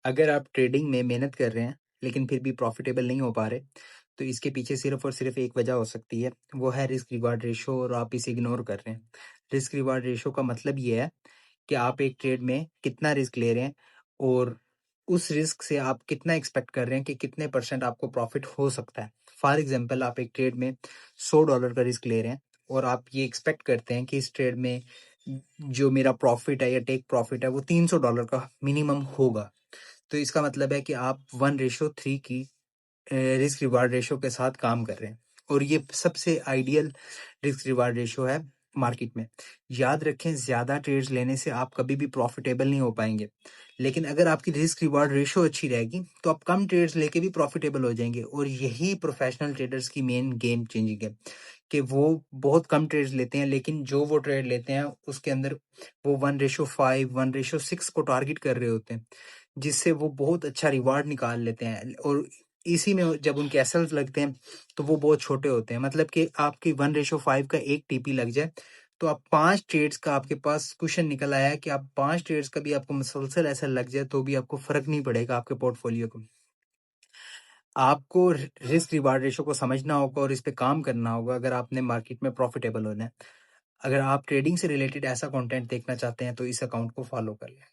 अगर आप ट्रेडिंग में मेहनत कर रहे हैं, लेकिन फिर भी प्रॉफ़िटेबल नहीं हो पा रहे, तो इसके पीछे सिर्फ़ और सिर्फ़ एक वजह हो सकती है, वो है रिस्क रिवार्ड रेशियो और आप इसे इग्नोर कर रहे हैं। रिस्क रिवार्ड रेशियो का मतलब ये है कि आप एक ट्रेड में कितना रिस्क ले रहे हैं और उस रिस्क से आप कितना एक्सपेक्ट कर रहे हैं कि कितने परसेंट आपको प्रॉफ़िट हो सकता है। फॉर एग्ज़ाम्पल आप एक ट्रेड में $100 का रिस्क ले रहे हैं और आप ये एक्सपेक्ट करते हैं कि इस ट्रेड में जो मेरा प्रॉफ़िट है या टेक प्रॉफ़िट है वो $300 का मिनिमम होगा। तो इसका मतलब है कि आप 1:3 की रिस्क रिवार्ड रेशियो के साथ काम कर रहे हैं और ये सबसे आइडियल रिस्क रिवार्ड रेशियो है मार्केट में। याद रखें, ज़्यादा ट्रेड्स लेने से आप कभी भी प्रॉफ़िटेबल नहीं हो पाएँगे। लेकिन अगर आपकी रिस्क रिवार्ड रेशियो अच्छी रहेगी, तो आप कम ट्रेड्स लेके भी प्रॉफ़िटेबल हो जाएँगे और यही प्रोफ़ेशनल ट्रेडर्स की मेन गेम चेंजिंग है कि वो बहुत कम ट्रेड्स लेते हैं, लेकिन जो वो ट्रेड लेते हैं उसके अंदर वो 1:5, 1:6 को टारगेट कर रहे होते हैं। जिससे वो बहुत अच्छा रिवार्ड निकाल लेते हैं और इसी में जब उनके एसएल्स लगते हैं, तो वो बहुत छोटे होते हैं। मतलब कि आपकी 1:5 का 1 टीपी लग जाए, तो आप 5 ट्रेड्स का आपके पास कुशन निकल आया है कि आप 5 ट्रेड्स का भी आपको मुसलसल ऐसा लग जाए, तो भी आपको फ़र्क नहीं पड़ेगा आपके पोर्टफोलियो को। आपको रिस्क रिवार्ड रेशियो को समझना होगा और इस पे काम करना होगा अगर आपने मार्केट में प्रॉफ़िटेबल होना है। अगर आप ट्रेडिंग से रिलेटेड ऐसा कंटेंट देखना चाहते हैं, तो इस अकाउंट को फ़ॉलो कर लें।